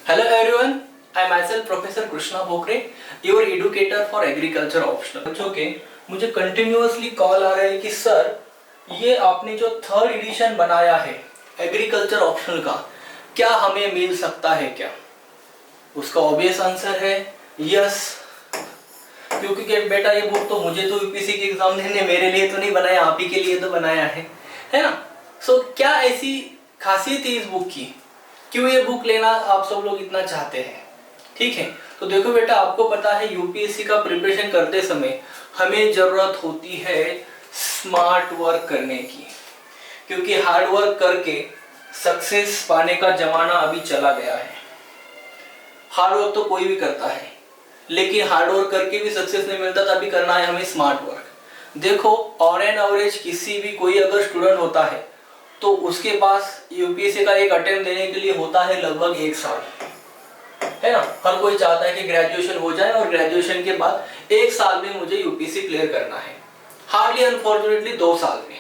Hello everyone, I myself Professor Krishna Bhokre, your educator for agriculture optional. बच्चों के मुझे continuously call आ रहा है कि सर ये आपने जो थर्ड एडिशन बनाया है एग्रीकल्चर ऑप्शनल का, क्या हमें मिल सकता है क्या? उसका ऑब्वियस आंसर है यस, क्योंकि बेटा ये बुक तो मुझे तो यूपीएससी के एग्जाम देने, मेरे लिए तो नहीं बनाया, आप ही के लिए तो बनाया है ना? सो क्या ऐसी खासियत है इस बुक की, क्यों ये बुक लेना आप सब लोग इतना चाहते हैं? ठीक है, तो देखो बेटा, आपको पता है यूपीएससी का प्रिपरेशन करते समय हमें जरूरत होती है स्मार्ट वर्क करने की, क्योंकि हार्ड वर्क करके सक्सेस पाने का जमाना अभी चला गया है। हार्ड वर्क तो कोई भी करता है, लेकिन हार्ड वर्क करके भी सक्सेस नहीं मिलता, तभी करना है हमें स्मार्ट वर्क। देखो, ऑन एन एवरेज किसी भी कोई अगर स्टूडेंट होता है तो उसके पास यूपीएससी का एक अटेम्प्ट देने के लिए होता है लगभग 1 साल, है ना? हर कोई चाहता है कि ग्रेजुएशन हो जाए और ग्रेजुएशन के बाद 1 साल में मुझे यूपीएससी क्लियर करना है, हार्डली अनफॉर्चुनेटली 2 साल में।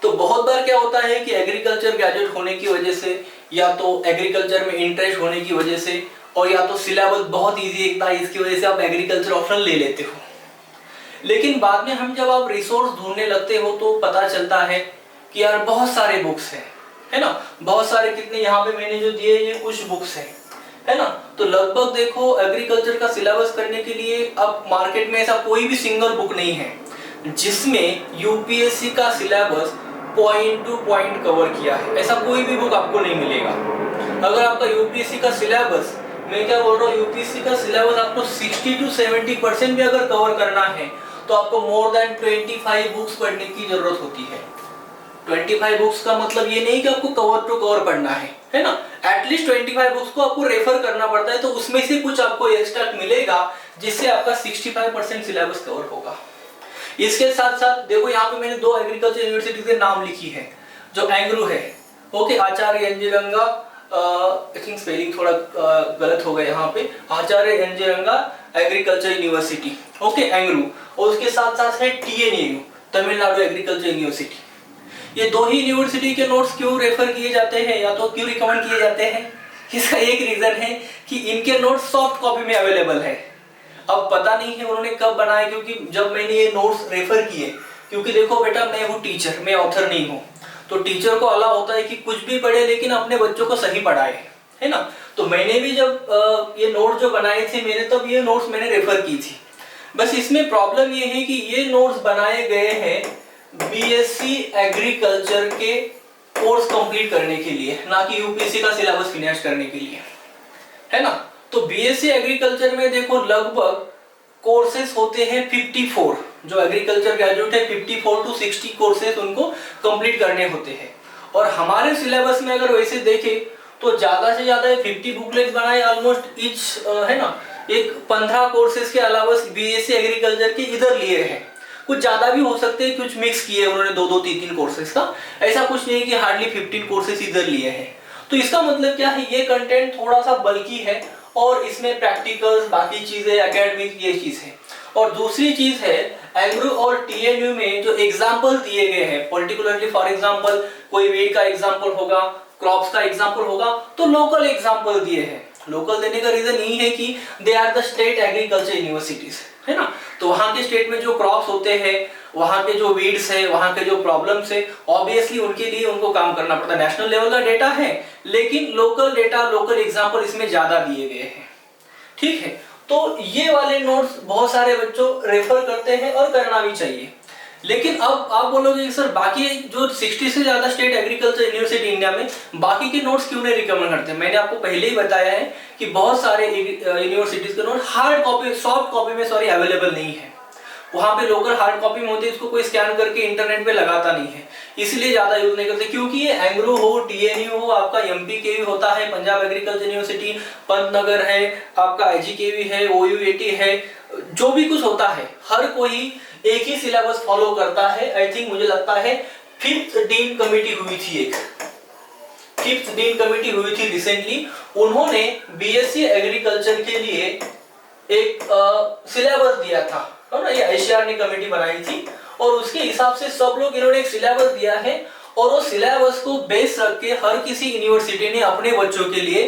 तो बहुत बार क्या होता है कि एग्रीकल्चर ग्रेजुएट होने की वजह से, या तो एग्रीकल्चर में इंटरेस्ट होने की वजह से, और या तो सिलेबस बहुत इजी एक था इसकी वजह से आप एग्रीकल्चर ऑप्शनल ले लेते हो। लेकिन बाद में हम जब आप रिसोर्स ढूंढने लगते हो तो पता चलता है कि यार बहुत सारे बुक्स हैं, है ना? बहुत सारे, कितने यहाँ पे मैंने जो दिए ये कुछ बुक्स हैं, है ना? तो लगभग देखो एग्रीकल्चर का सिलेबस करने के लिए अब मार्केट में ऐसा कोई भी सिंगल बुक नहीं है जिसमें यूपीएससी का syllabus point two point cover किया है। ऐसा कोई भी बुक आपको नहीं मिलेगा। अगर आपका यूपीएससी का सिलेबस, मैं क्या बोल रहा हूँ, यूपीएससी का सिलेबस आपको 60 to 70% भी अगर कवर करना है तो आपको मोर देन 25 बुक्स पढ़ने की जरूरत होती है। 25 बुक्स का मतलब ये नहीं कि आपको कवर टू कवर पढ़ना है ना? एटलीस्ट 25 बुक्स को आपको रेफर करना पड़ता है, तो उसमें से कुछ आपको एक्स्ट्रा मिलेगा जिससे आपका 65% सिलेबस कवर होगा। इसके साथ साथ देखो, यहाँ पे मैंने 2 एग्रीकल्चर यूनिवर्सिटी के नाम लिखी है। जो एंग्रू है, okay, Acharya एनजी-रंगा, I think spelling थोड़ा गलत हो गया यहाँ पे, आचार्य एनजी-रंगा एग्रीकल्चर यूनिवर्सिटी, ओके, एंग्रू। और उसके साथ साथ है टीएनयू, तमिलनाडु एग्रीकल्चर यूनिवर्सिटी। ये 2 ही यूनिवर्सिटी के नोट्स क्यों रेफर किए जाते हैं या तो क्यों रिकमेंड किए जाते हैं? इसका एक रीजन है कि इनके नोट्स सॉफ्ट कॉपी में अवेलेबल है। अब पता नहीं है उन्होंने कब बनाए, क्योंकि जब मैंने ये नोट्स रेफर किए, क्योंकि देखो बेटा, मैं हूँ टीचर, मैं ऑथर नहीं हूँ, तो टीचर को अलाउ होता है कि कुछ भी पढ़े लेकिन अपने बच्चों को सही पढ़ाए, है ना? तो मैंने भी जब ये नोट जो बनाए थे मैंने, तब ये नोट्स मैंने रेफर की थी। बस इसमें प्रॉब्लम ये है कि ये नोट्स बनाए गए हैं बीएससी एग्रीकल्चर के कोर्स कंप्लीट करने के लिए, ना कि यूपीएससी का सिलेबस फिनिश करने के लिए, है ना? तो बीएससी एग्रीकल्चर में देखो लगभग कोर्सेज होते हैं 54, जो एग्रीकल्चर ग्रेजुएट है 54 to 60 कोर्सेज उनको कंप्लीट करने होते हैं। और हमारे सिलेबस में अगर वैसे देखें तो ज्यादा से ज्यादा 50 बुकलेट्स बनाए ऑलमोस्ट ईच, है ना? एक 15 कोर्सेज के अलावा बीएससी एग्रीकल्चर के इधर लिए हैं। कुछ ज्यादा भी हो सकते हैं, कुछ मिक्स किए उन्होंने 2-2, 3-3 कोर्सेज का, ऐसा कुछ नहीं कि हार्डली 15 कोर्सेज इधर लिए हैं। तो इसका मतलब क्या है, ये कंटेंट थोड़ा सा बल्कि है और इसमें प्रैक्टिकल्स, बाकी चीजें, एकेडमिक, ये चीज है। और दूसरी चीज है, एग्रो और टीएनयू में जो एग्जाम्पल दिए गए हैं, पर्टिकुलरली फॉर एग्जाम्पल कोई वीड का एग्जाम्पल होगा, क्रॉप्स का एग्जाम्पल होगा, तो लोकल एग्जाम्पल दिए हैं। लोकल देने का रीजन यही है कि they are the state agriculture universities, है ना? तो वहाँ के स्टेट में जो क्रॉप्स होते हैं, वहाँ के जो वीड्स है, वहाँ के जो प्रॉब्लम्स है, ऑब्वियसली उनके लिए उनको काम करना पड़ता है। नेशनल लेवल का डेटा है, लेकिन लोकल डेटा, लोकल एग्जाम्पल इसमें ज्यादा दिए गए हैं, ठीक है? तो ये वाले नोट्स बहुत सारे बच्चों रेफर करते हैं और करना भी चाहिए। लेकिन अब आप बोलोगे कि सर बाकी जो 60 से ज्यादा स्टेट एग्रीकल्चर यूनिवर्सिटी इंडिया में, बाकी के नोट्स क्यों नहीं रिकमेंड करते? मैंने आपको पहले ही बताया है कि बहुत सारे यूनिवर्सिटीज के note hard copy, soft copy में अवेलेबल नहीं है। वहाँ पे लोकल हार्ड कॉपी में होती है, इसको कोई स्कैन करके इंटरनेट पे लगाता नहीं है, इसलिए ज्यादा यूज नहीं करते। क्योंकि ये एंग्रो हो, टीएनयू हो, आपका एमपीकेवी होता है, पंजाब एग्रीकल्चर यूनिवर्सिटी, पंतनगर है, आपका आईजीकेवी है, ओयूएटी है, जो भी कुछ होता है, हर कोई एक ही सिलेबस फॉलो करता है। आई थिंक मुझे लगता है 5th डीन कमेटी हुई थी, एक 5th डीन कमेटी हुई थी रिसेंटली, उन्होंने बीएससी एग्रीकल्चर के लिए एक सिलेबस दिया था, है ना? ये आईसीआर ने कमेटी बनाई थी और उसके हिसाब से सब लोग, इन्होंने एक सिलेबस दिया है और वो सिलेबस को बेस रख के हर किसी यूनिवर्सिटी ने अपने बच्चों के लिए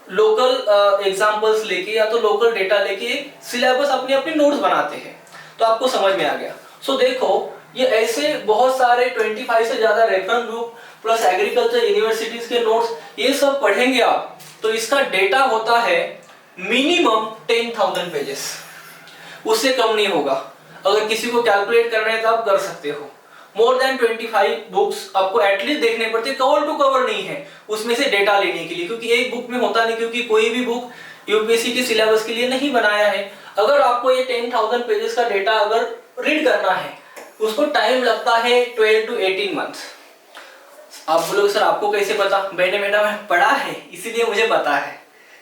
लोकल एग्जांपल्स लेके या तो लोकल डेटा लेके सिलेबस अपनी अपनी नोट्स बनाते हैं। तो आपको समझ में आ गया। सो देखो ये ऐसे बहुत सारे 25 से ज्यादा reference book plus agriculture universities के नोट्स ये सब पढ़ेंगे आप, तो इसका डेटा होता है मिनिमम 10,000 पेजेस, उससे कम नहीं होगा। अगर किसी को कैलकुलेट करना है तो आप कर सकते हो। मोर देन 25 बुक्स आपको एटलीस्ट देखने पड़ते हैं, कवर टू कवर नहीं है उसमें से डेटा लेने के लिए, क्योंकि एक बुक में होता नहीं, क्योंकि कोई भी बुक यूपीएससी के सिलेबस के लिए नहीं बनाया है। अगर आपको ये 10,000 पेजेस का डेटा अगर रीड करना है, उसको टाइम लगता है 12 to 18 मंथ्स। आप बोलोगे सर आपको कैसे पता? मैंने पढ़ा है इसीलिए मुझे पता है,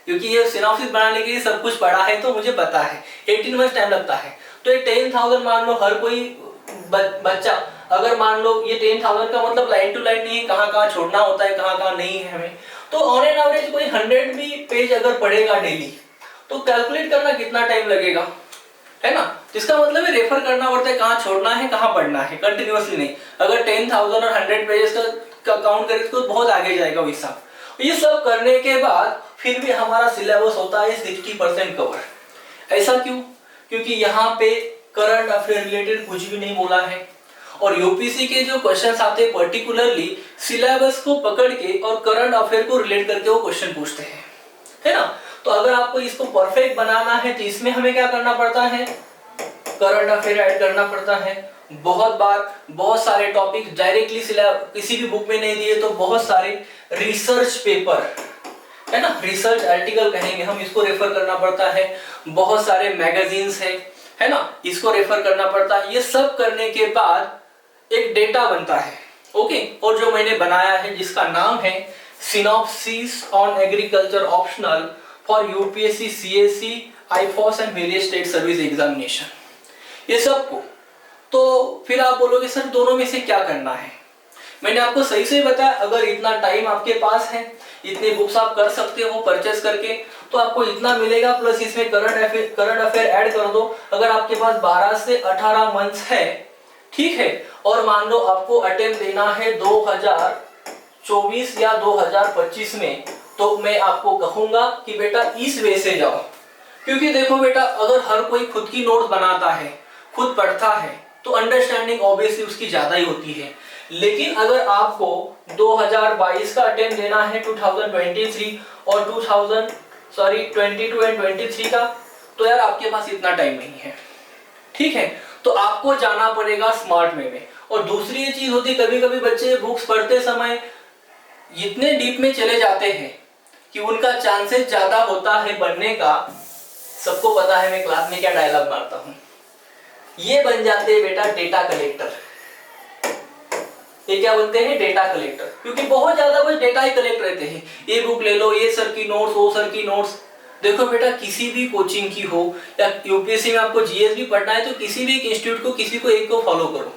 क्योंकि ये सिनॉप्सिस बनाने के लिए सब कुछ पढ़ा है तो मुझे पता है 18 मंथ्स टाइम लगता है। तो ये 10,000 मान लो हर कोई बच्चा, अगर मान लो ये 10,000 का मतलब लाइन टू लाइन नहीं है, कहाँ कहाँ छोड़ना होता है कहाँ कहाँ नहीं है हमें, तो ऑन एन एवरेज कोई 100 भी पेज अगर पढ़ेगा डेली तो कैलकुलेट करना कितना टाइम लगेगा, है ना। जिसका मतलब है रेफर करना पड़ता है, कहाँ छोड़ना है कहाँ पढ़ना है, कंटिन्यूअसली नहीं। अगर 10,000 और 100 पेजेस का काउंट करें तो बहुत आगे जाएगा वो हिसाब। ये सब करने के बाद फिर भी हमारा सिलेबस होता है 60% कवर। ऐसा क्यों? क्योंकि यहाँ पे करंट अफेयर रिलेटेड कुछ भी नहीं बोला है, और यूपीएससी के जो क्वेश्चंस आते हैं पर्टिकुलरली सिलेबस को पकड़ के और करंट अफेयर को रिलेट करके वो क्वेश्चन पूछते हैं, है ना। तो अगर आपको इसको परफेक्ट बनाना है तो इसमें हमें क्या करना पड़ता है? करंट अफेयर ऐड करना पड़ता है। बहुत बार बहुत सारे टॉपिक डायरेक्टली किसी भी बुक में नहीं दिए तो बहुत सारे रिसर्च पेपर, है ना, रिसर्च आर्टिकल कहेंगे हम, इसको रेफर करना पड़ता है। बहुत सारे मैगजीन्स है ना, इसको रेफर करना पड़ता है। ये सब करने के बाद एक डेटा बनता है, ओके। और जो मैंने बनाया है जिसका नाम है synopsis on agriculture optional for UPSC, CSC, IFoS and various state service examination, ये सबको। तो फिर आप बोलोगे सर दोनों में से क्या करना है? मैंने आपको सही से बताया, अगर इतना टाइम आपके पास है, इतनी बुक्स आप कर सकते हो परचेस करके, तो आपको इतना मिलेगा, प्लस इसमें करंट अफेयर ऐड कर दो। अगर आपके पास 12 से 18 मंथ्स है, ठीक है, और मान लो आपको अटेम्प्ट देना है 2024 या 2025 में, तो मैं आपको कहूंगा कि बेटा इस वे से जाओ। क्योंकि देखो बेटा, अगर हर कोई खुद की नोट्स बनाता है, खुद पढ़ता है, तो अंडरस्टैंडिंग ऑब्वियसली उसकी ज्यादा ही होती है। लेकिन अगर आपको 2022 का अटेम्प्ट देना है 2023 और 22 एंड 23 का, तो यार आपके पास इतना टाइम नहीं है, ठीक है। तो आपको जाना पड़ेगा स्मार्ट वे में। और दूसरी ये चीज होती है, कभी कभी बच्चे बुक्स पढ़ते समय इतने डीप में चले जाते हैं कि उनका चांसेस ज्यादा होता है बनने का। सबको पता है मैं क्लास में क्या डायलॉग मारता हूँ, ये बन जाते हैं बेटा डेटा कलेक्टर। ये क्या बनते हैं? डेटा कलेक्टर, क्योंकि बहुत ज्यादा बस डेटा ही कलेक्ट रहते हैं। ये बुक ले लो, ये सर की नोट्स, वो सर की नोट्स। देखो बेटा, किसी भी कोचिंग की हो या यूपीएससी में आपको जीएस भी पढ़ना है, तो किसी भी एक इंस्टीट्यूट को, किसी को एक को फॉलो करो।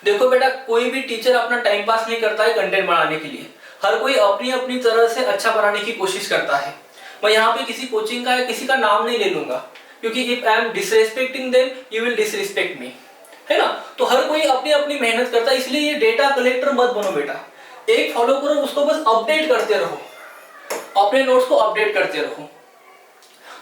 देखो बेटा, कोई भी टीचर अपना टाइम पास नहीं करता है कंटेंट बनाने के लिए, हर कोई अपनी अपनी तरह से अच्छा बनाने की कोशिश करता है। मैं यहाँ पे किसी कोचिंग का या किसी का नाम नहीं ले लूंगा, क्योंकि if I am disrespecting them you will disrespect me, है ना। तो हर कोई अपनी अपनी मेहनत करता है, इसलिए ये डेटा कलेक्टर मत बनो बेटा। एक फॉलो करो, उसको बस अपडेट करते रहो, अपने नोट्स को अपडेट करते रहो।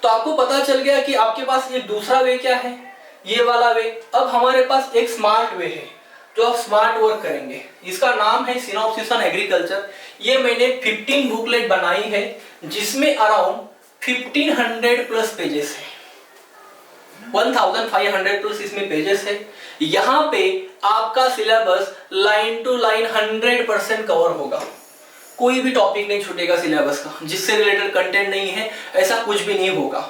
तो आपको पता चल गया कि आपके पास एक दूसरा वे क्या है, ये वाला वे। अब हमारे पास एक स्मार्ट वे है जो आप स्मार्ट वर्क करेंगे, इसका नाम है सिनॉप्सिस ऑन एग्रीकल्चर। ये मैंने 15 बुकलेट बनाई है, जिसमें अराउंड 1500 प्लस पेजेस है, 1500 प्लस इसमें पेजेस है। यहाँ पे आपका syllabus line to line 100% cover होगा, कोई भी टॉपिक नहीं छूटेगा सिलेबस का, जिससे रिलेटेड कंटेंट नहीं है ऐसा कुछ भी नहीं होगा।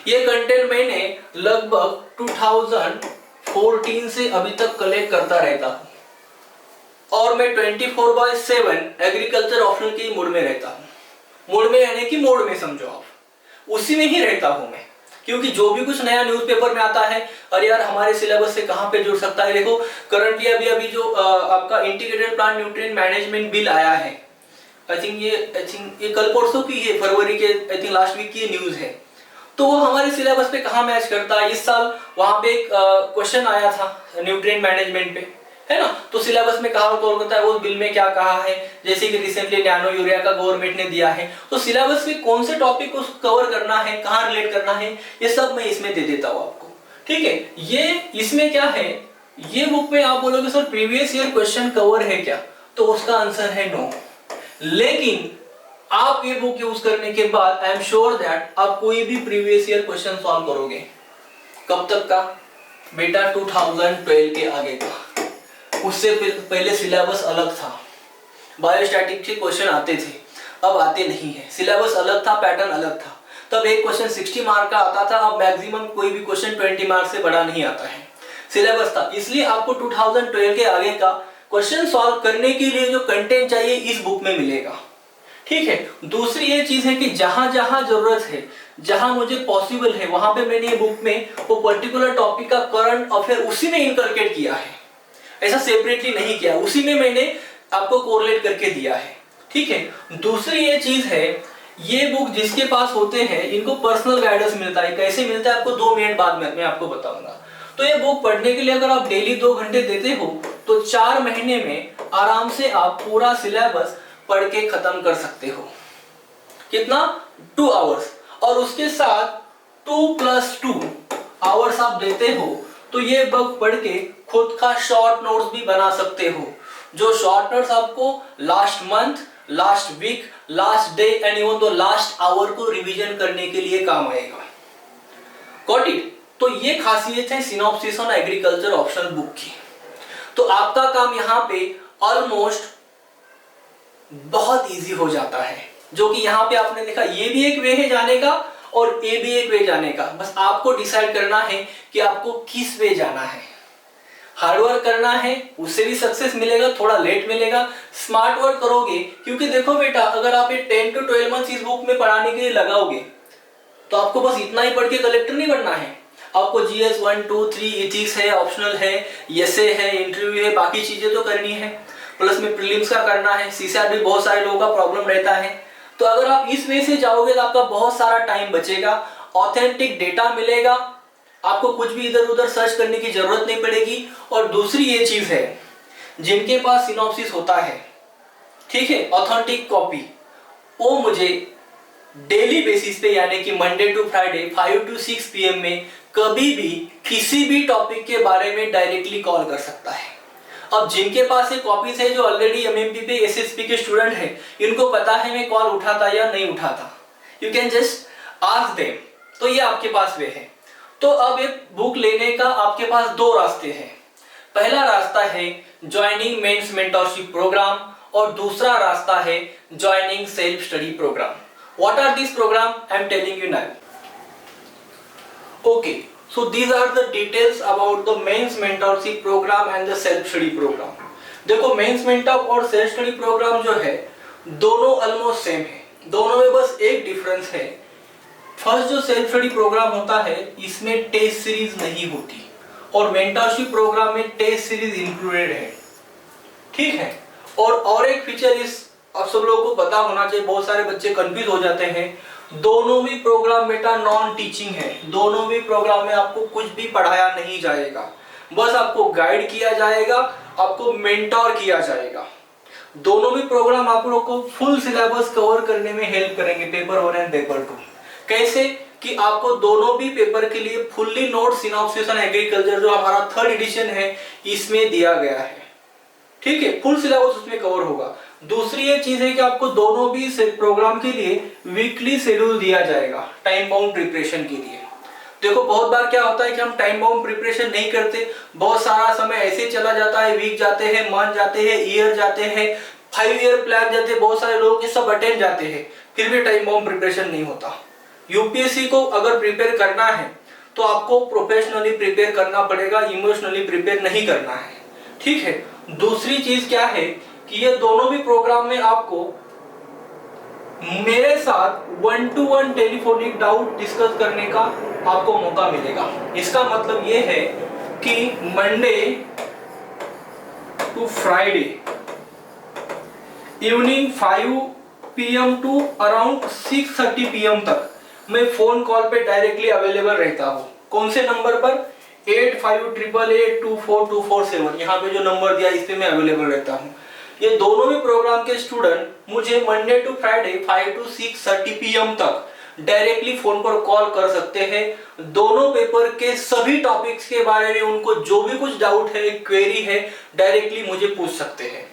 ये कंटेंट मैंने लगभग 2014 से अभी तक कलेक्ट करता रहता हूँ, और मैं 24/7 एग्रीकल्चर ऑप्शनल की मोड में रहता हूँ। मोड में यानी कि मोड में समझो आप, उसी में ही रहता हूँ मैं। क्योंकि जो भी कुछ नया न्यूज़पेपर में आता है, अरे यार हमारे सिलेबस से कहाँ पे जुड़ सकता है। देखो करंटली अभी जो आपका integrated plant nutrient management bill आया है, आई थिंक ये कल परसों की है, फरवरी के आई थिंक लास्ट वीक की न्यूज़ है। तो वो हमारे सिलेबस पे कहाँ मैच करता है। इस साल वहाँ पे एक क्वेश्चन आया था न्यूट्रिएंट मैनेजमेंट पे, है ना। तो सिलेबस में कहा होता है वो बिल में क्या कहा है, जैसे कि रिसेंटली नैनो यूरिया का गवर्नमेंट ने दिया है, तो सिलेबस में कौन से टॉपिक को कवर करना है, कहाँ रिलेट करना है, ये सब मैं इसमें दे देता हूँ आपको। ठीक है, ये इसमें क्या है, ये बुक में आप बोलोगे sir previous year question cover है क्या, तो उसका आंसर है नो। लेकिन आप ये बुक यूज करने के बाद आई एम श्योर दैट आप कोई भी प्रीवियस ईयर क्वेश्चन सॉल्व करोगे। कब तक का बेटा, 2012 के आगे का। उससे पहले सिलेबस अलग था, बायोस्टैटिक के क्वेश्चन आते थे, अब आते नहीं है। सिलेबस अलग था, पैटर्न अलग था। तब एक क्वेश्चन 60 मार्क का आता था, अब मैक्सिमम कोई भी क्वेश्चन 20 मार्क से बड़ा नहीं आता है। सिलेबस था, इसलिए आपको 2012 के आगे का क्वेश्चन सॉल्व करने के लिए जो कंटेंट चाहिए इस बुक में मिलेगा। ठीक है, दूसरी ये चीज है कि जहां जहां जरूरत है, जहां मुझे पॉसिबल है, वहां पे मैंने ये बुक में वो पर्टिकुलर टॉपिक का करंट अफेयर उसी में इनकलकेट किया है, ऐसा सेपरेटली नहीं किया, उसी में मैंने आपको कोरिलेट करके दिया है। ठीक है, दूसरी ये चीज है, ये बुक जिसके पास होते हैं इनको पर्सनल गाइडेंस मिलता है। कैसे मिलता है, आपको 2 मिनट बाद में मैं आपको बताऊंगा। तो ये बुक पढ़ने के लिए अगर आप डेली 2 घंटे देते हो तो 4 महीने में आराम से आप पूरा सिलेबस पढ़ के खत्म कर सकते हो। कितना, 2 आवर्स। और उसके साथ 2+2 आवर्स आप देते हो तो ये बुक पढ़ के खुद का शॉर्ट नोट्स भी बना सकते हो, जो शॉर्ट नोट्स आपको last month, last week, last day and even तो लास्ट आवर को रिवीजन करने के लिए काम आएगा। Got it. तो ये खासियत है synopsis on agriculture optional book की। तो आपका काम यहाँ पे ऑलमोस्ट बहुत इजी हो जाता है, जो कि यहाँ पे आपने देखा ये भी एक वे है जाने का और ये भी एक वे जाने का। बस आपको डिसाइड करना है कि आपको किस वे जाना है। हार्डवर्क करना है, उससे भी सक्सेस मिलेगा, थोड़ा लेट मिलेगा। स्मार्ट वर्क करोगे, क्योंकि देखो बेटा, अगर आप ये 10 to 12 मंथ्स इस बुक में पढ़ाने के लिए लगाओगे तो आपको बस इतना ही पढ़ के कलेक्टर नहीं बनना है। आपको GS 1, 2, 3 इथिक्स है, ऑप्शनल है, एसे है, इंटरव्यू है, बाकी चीजें तो करनी है, प्लस में प्रीलिम्स का करना है, CSAT भी बहुत सारे लोगों का प्रॉब्लम रहता है। तो अगर आप इस वे से जाओगे तो आपका बहुत सारा टाइम बचेगा, ऑथेंटिक डेटा मिलेगा, आपको कुछ भी इधर उधर सर्च करने की जरूरत नहीं पड़ेगी। और दूसरी ये चीज है, जिनके पास सिनॉप्सिस होता है, ठीक है, ऑथेंटिक कॉपी, वो मुझे डेली बेसिस पे यानी कि Monday to Friday 5 to 6 PM में कभी भी किसी भी टॉपिक के बारे में डायरेक्टली कॉल कर सकता है। अब जिनके पास ये कॉपीज है, जो ऑलरेडी MMP पे SSP के स्टूडेंट हैं, इनको पता है मैं कॉल उठाता या नहीं उठाता, you can just ask them. तो ये आपके पास वे है। तो अब ये बुक लेने का आपके पास 2 रास्ते हैं। पहला रास्ता है ज्वाइनिंग मेंस मेंटरशिप प्रोग्राम और दूसरा रास्ता है joining self study program. What are these program? I am telling you now. Okay, so these are the details about the mains mentorship program and the self study program. देखो mains mentor और self study programme जो है दोनों almost same है, दोनों में बस एक डिफरेंस है। फर्स्ट जो सेल्फ स्टडी प्रोग्राम होता है इसमें टेस्ट सीरीज नहीं होती और मेंटरशिप प्रोग्राम में टेस्ट सीरीज इंक्लूडेड है। ठीक है, और एक फीचर इस आप सब लोगों को पता होना चाहिए, बहुत सारे बच्चे कंफ्यूज हो जाते हैं, दोनों भी प्रोग्राम बेटा नॉन टीचिंग है। दोनों भी प्रोग्राम में आपको कुछ भी पढ़ाया नहीं जाएगा, बस आपको गाइड किया जाएगा, आपको मेंटोर किया जाएगा। दोनों भी प्रोग्राम आप लोग को फुल सिलेबस कवर करने में हेल्प करेंगे, पेपर 1 एंड पेपर 2। कैसे कि आपको दोनों भी पेपर के लिए fully note synopsis on agriculture जो हमारा 3rd एडिशन है इसमें दिया गया है। ठीक है, फुल सिलेबस उसमें कवर होगा। दूसरी ये चीज है कि आपको दोनों भी प्रोग्राम के लिए वीकली शेड्यूल दिया जाएगा टाइम बाउंड प्रिपरेशन के लिए। देखो बहुत बार क्या होता है कि हम टाइम बाउंड प्रिपरेशन नहीं करते, बहुत सारा समय ऐसे चला जाता है, वीक जाते हैं, मंथ जाते हैं, ईयर जाते हैं, 5 ईयर प्लान जाते हैं, बहुत सारे लोग ये सब अटेंड जाते हैं, फिर भी टाइम बाउंड प्रिपरेशन नहीं होता। यूपीएससी को अगर प्रिपेयर करना है तो आपको प्रोफेशनली प्रिपेयर करना पड़ेगा, इमोशनली प्रिपेयर नहीं करना है। ठीक है, दूसरी चीज क्या है कि ये दोनों भी प्रोग्राम में आपको मेरे साथ 1-to-1 टेलीफोनिक डाउट डिस्कस करने का आपको मौका मिलेगा। इसका मतलब ये है कि Monday to Friday evening 5 PM to around 6:30 PM तक मैं फोन कॉल पे डायरेक्टली अवेलेबल रहता हूँ। कौन से नंबर पर? 8588824247, यहाँ पे जो नंबर दिया इस पे मैं अवेलेबल रहता हूँ। ये दोनों भी प्रोग्राम के स्टूडेंट मुझे Monday to Friday 5 to 6:30 PM तक डायरेक्टली फोन पर कॉल कर सकते हैं। दोनों पेपर के सभी टॉपिक्स के बारे में उनको जो भी कुछ डाउट है, क्वेरी है, डायरेक्टली मुझे पूछ सकते हैं।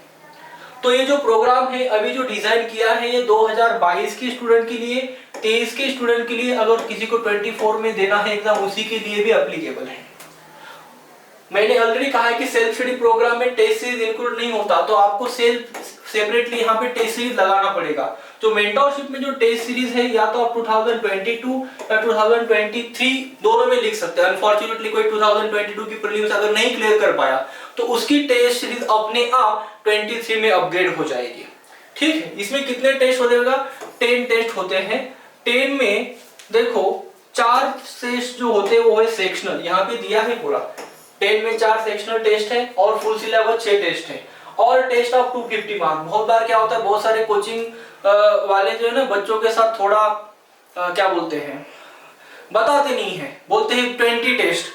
तो ये जो प्रोग्राम है अभी जो डिजाइन किया है ये 2022 के स्टूडेंट के लिए, 23 के स्टूडेंट के लिए, अगर किसी को 24 में देना है एग्जाम उसी के लिए भी एप्लीकेबल है। मैंने ऑलरेडी कहा है कि सेल्फ स्टडी प्रोग्राम में टेस्ट सीरीज इंक्लूड नहीं होता, तो आपको सेपरेटली यहाँ पे टेस्ट सीरीज लगाना पड़ेगा। तो मेंटरशिप में जो टेस्ट सीरीज है या तो आप 2022 या 2023 दोनों में लिख सकते हैं। अनफॉर्चुनेटली कोई 2022 की प्रीलिम्स अगर नहीं क्लियर कर पाया तो उसकी टेस्ट सीरीज अपने आप 23 में अपग्रेड हो जाएगी। ठीक है, इसमें कितने टेस्ट हो जाएगा? 10 टेस्ट होते हैं। 10 में देखो 4 टेस्ट जो होते हैं वो है सेक्शनल, यहाँ पे दिया है पूरा। 10 में 4 सेक्शनल टेस्ट है और फुल सिलेबस 6 टेस्ट है और टेस्ट ऑफ 250 मार्क। बहुत बार क्या होता है, बहुत सारे कोचिंग वाले जो है ना बच्चों के साथ थोड़ा क्या बोलते हैं, बताते नहीं है, बोलते हैं 20 टेस्ट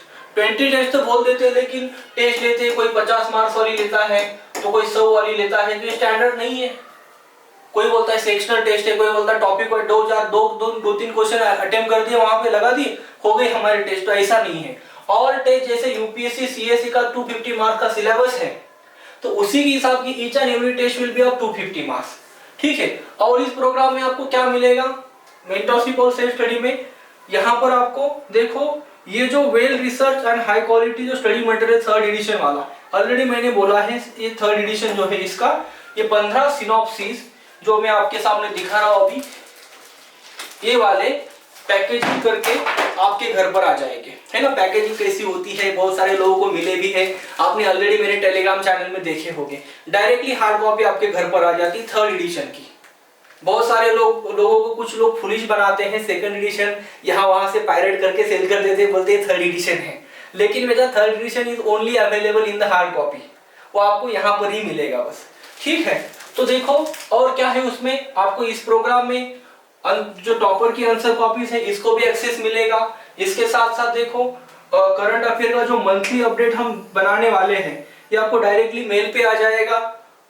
तो बोल देते हैं, लेकिन टेस्ट लेते हैं कोई 50 मार्क्स वाली लेता है तो कोई 100 वाली लेता है, तो स्टैंडर्ड नहीं है। कोई बोलता है सेक्शनल टेस्ट है, कोई बोलता है टॉपिक वाइज 2-3 क्वेश्चन अटेम्प्ट कर दिए, वहां पे लगा दिए, हो गई हमारे टेस्ट। तो ऐसा नहीं है। और टेस्ट जैसे यूपीएससी सीएससी का 250 मार्क्स का सिलेबस है तो उसी के हिसाब की each and every test will be of 250 marks. ठीक है, और इस प्रोग्राम में आपको क्या मिलेगा मेंटरशिप और सेल्फ स्टडी में? यहाँ पर आपको देखो ये जो well research and high quality जो स्टडी मटेरियल 3rd एडिशन वाला, ऑलरेडी मैंने बोला है ये 3rd एडिशन जो है इसका ये 15 सिनॉप्सिस जो मैं आपके सामने दिखा रहा हूं अभी, ये वाले पैकेजिंग करके आपके घर पर आ जाएंगे, है ना। पैकेजिंग कैसी होती है बहुत सारे लोगों को मिले भी है, आपने ऑलरेडी मेरे टेलीग्राम चैनल में देखे होंगे। डायरेक्टली हार्ड कॉपी आपके घर पर आ जाती है 3rd एडिशन की। बहुत सारे लोगों को कुछ लोग फुलिश बनाते हैं 2nd एडिशन यहाँ वहां से पायरेट करके सेल कर देते हैं, बोलते हैं 3rd एडिशन है, लेकिन मेरा 3rd edition is only available in the hard copy, वो आपको यहाँ पर ही मिलेगा बस। ठीक है, तो देखो और क्या है उसमें, आपको इस प्रोग्राम में जो टॉपर की आंसर कॉपीज है इसको भी एक्सेस मिलेगा। इसके साथ साथ देखो करंट अफेयर का जो मंथली अपडेट हम बनाने वाले हैं ये आपको डायरेक्टली मेल पे आ जाएगा।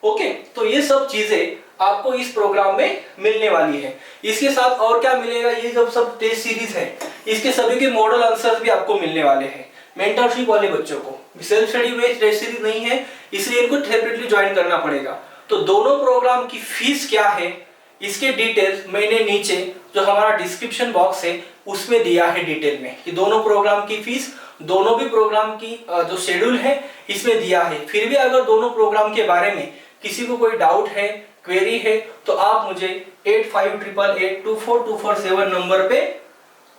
ओके, तो ये सब चीजें आपको इस प्रोग्राम में मिलने वाली है। इसके साथ और क्या मिलेगा, ये जब सब टेस्ट सीरीज है इसके सभी के मॉडल आंसर्स भी आपको मिलने वाले हैं। मेंटरशिप वाले बच्चों को सेल्फ स्टडी में टेस्ट सीरीज नहीं है इसलिए इनको सेपरेटली ज्वाइन करना पड़ेगा। तो दोनों प्रोग्राम की फीस क्या है इसके डिटेल्स मैंने नीचे जो हमारा डिस्क्रिप्शन बॉक्स है उसमें दिया है डिटेल में। ये दोनों प्रोग्राम की फीस, दोनों भी प्रोग्राम की जो शेड्यूल है इसमें दिया है। फिर भी अगर दोनों प्रोग्राम के बारे में किसी को कोई डाउट है, क्वेरी है, तो आप मुझे 8588824247 नंबर पे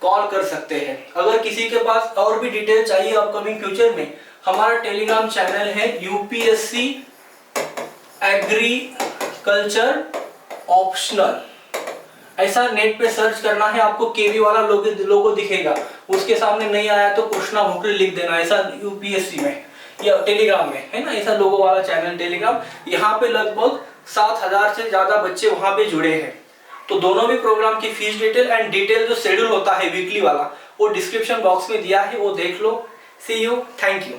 कॉल कर सकते हैं। अगर किसी के पास और भी डिटेल चाहिए अपकमिंग फ्यूचर में, हमारा टेलीग्राम चैनल है यूपीएससी एग्रीकल्चर ऑप्शनल, ऐसा नेट पे सर्च करना है, आपको केवी वाला लोगो दिखेगा, उसके सामने नहीं आया तो कृष्णा भोकरे लिख देना, ऐसा यूपीएससी में या टेलीग्राम में है ना, ऐसा लोगो वाला चैनल टेलीग्राम। यहाँ पे लगभग 7000 से ज्यादा बच्चे वहां पे जुड़े हैं। तो दोनों भी प्रोग्राम की फीस डिटेल एंड डिटेल जो शेड्यूल होता है वीकली वाला वो डिस्क्रिप्शन बॉक्स में दिया है, वो देख लो। सी यू, थैंक यू।